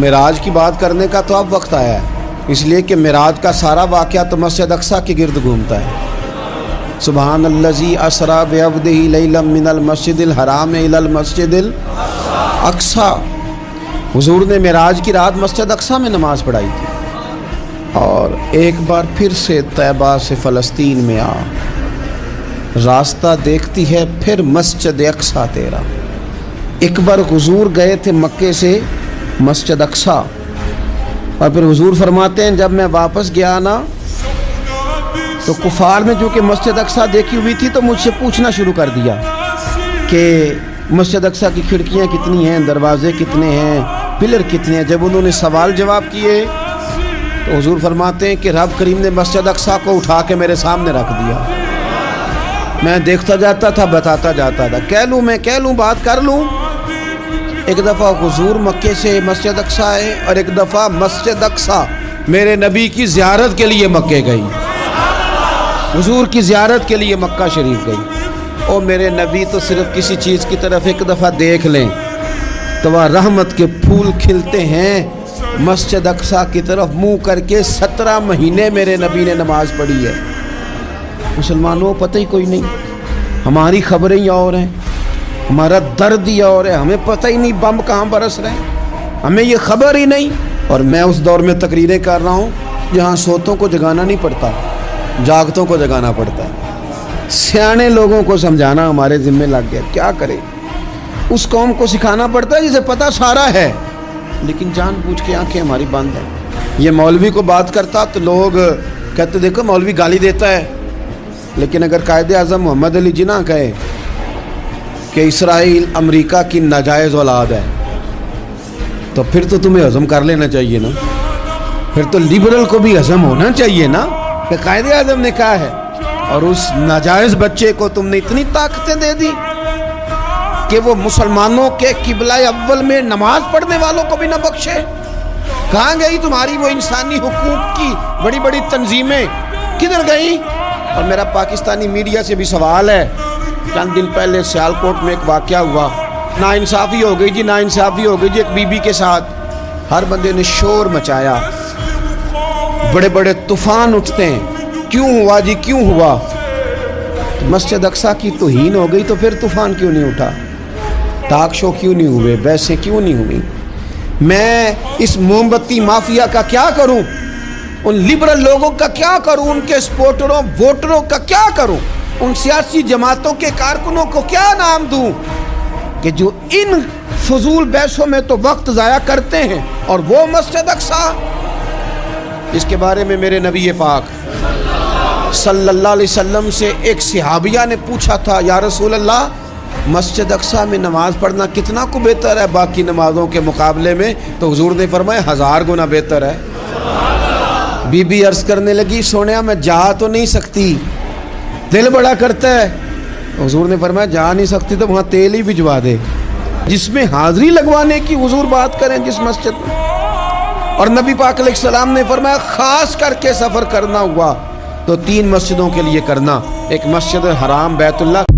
معراج کی بات کرنے کا تو اب وقت آیا ہے، اس لیے کہ معراج کا سارا واقعہ تو مسجد اقصیٰ کے گرد گھومتا ہے۔ سبحان الذی اسریٰ بعبدہ لیلا من المسجد الحرام الی المسجد الاقصیٰ۔ حضور نے معراج کی رات مسجد اقصیٰ میں نماز پڑھائی تھی، اور ایک بار پھر سے طیبہ سے فلسطین میں آ، راستہ دیکھتی ہے پھر مسجد اقصیٰ تیرا۔ ایک بار حضور گئے تھے مکے سے مسجد اقصیٰ، اور پھر حضور فرماتے ہیں جب میں واپس گیا نا تو کفار میں جو کہ مسجد اقصیٰ دیکھی ہوئی تھی تو مجھ سے پوچھنا شروع کر دیا کہ مسجد اقصیٰ کی کھڑکیاں کتنی ہیں، دروازے کتنے ہیں، پلر کتنے ہیں۔ جب انہوں نے سوال جواب کیے تو حضور فرماتے ہیں کہ رب کریم نے مسجد اقصیٰ کو اٹھا کے میرے سامنے رکھ دیا۔ میں دیکھتا جاتا تھا، بتاتا جاتا تھا، کہہ لوں بات کر لوں۔ ایک دفعہ حضور مکے سے مسجد اقصیٰ آئے، اور ایک دفعہ مسجد اقصیٰ میرے نبی کی زیارت کے لیے مکے گئی، حضور کی زیارت کے لیے مکہ شریف گئی۔ اور میرے نبی تو صرف کسی چیز کی طرف ایک دفعہ دیکھ لیں تو وہ رحمت کے پھول کھلتے ہیں۔ مسجد اقصیٰ کی طرف منہ کر کے 17 مہینے میرے نبی نے نماز پڑھی ہے۔ مسلمانوں پتہ ہی کوئی نہیں، ہماری خبریں ہی اور ہیں، ہمارا درد ہی اور ہے، ہمیں پتہ ہی نہیں بم کہاں برس رہے ہیں، ہمیں یہ خبر ہی نہیں۔ اور میں اس دور میں تقریریں کر رہا ہوں جہاں سوتوں کو جگانا نہیں پڑتا، جاگتوں کو جگانا پڑتا ہے۔ سیانے لوگوں کو سمجھانا ہمارے ذمہ لگ گیا، کیا کرے؟ اس قوم کو سکھانا پڑتا ہے جسے پتہ سارا ہے، لیکن جان بوجھ کے آنکھیں ہماری بند ہیں۔ یہ مولوی کو بات کرتا تو لوگ کہتے دیکھو مولوی گالی دیتا ہے، لیکن اگر قائد اعظم محمد علی جناح کہے کہ اسرائیل امریکہ کی ناجائز اولاد ہے تو پھر تو تمہیں ہضم کر لینا چاہیے نا، پھر تو لیبرل کو بھی ہضم ہونا چاہیے نا کہ قائد اعظم نے کہا ہے، اور اس ناجائز بچے کو تم نے اتنی طاقتیں دے دی کہ وہ مسلمانوں کے قبلہ اول میں نماز پڑھنے والوں کو بھی نہ بخشے۔ کہاں گئی تمہاری وہ انسانی حقوق کی بڑی بڑی تنظیمیں، کدھر گئی؟ اور میرا پاکستانی میڈیا سے بھی سوال ہے، چند دن پہلے سیالکوٹ میں ایک واقعہ ہوا، ناانصافی ہو گئی جی، ناانصافی ہو گئی جی ایک بی بی کے ساتھ۔ ہر بندے نے شور مچایا، بڑے بڑے طوفان اٹھتے ہیں، کیوں ہوا جی کیوں ہوا؟ مسجد اقصیٰ کی توہین ہو گئی تو پھر طوفان کیوں نہیں اٹھا؟ ٹاک شو کیوں نہیں ہوئے؟ بحثیں کیوں نہیں ہوئی؟ میں اس موم بتی مافیا کا کیا کروں؟ ان لبرل لوگوں کا کیا کروں؟ ان کے سپورٹروں ووٹروں کا کیا کروں؟ ان سیاسی جماعتوں کے کارکنوں کو کیا نام دوں کہ جو ان فضول بحثوں میں تو وقت ضائع کرتے ہیں، اور وہ مسجد اقصیٰ اس کے بارے میں میرے نبی پاک صلی اللہ علیہ وسلم سے ایک صحابیہ نے پوچھا تھا، یا رسول اللہ مسجد اقصیٰ میں نماز پڑھنا کتنا کو بہتر ہے باقی نمازوں کے مقابلے میں؟ تو حضور نے فرمایا 1000 گنا بہتر ہے۔ بی بی عرض کرنے لگی سونیا میں جا تو نہیں سکتی، دل بڑا کرتا ہے۔ حضور نے فرمایا جا نہیں سکتی تو وہاں تیل ہی بھجوا دے، جس میں حاضری لگوانے کی حضور بات کریں جس مسجد میں۔ اور نبی پاک علیہ السلام نے فرمایا خاص کر کے سفر کرنا ہوا تو 3 مسجدوں کے لیے کرنا، ایک مسجد حرام بیت اللہ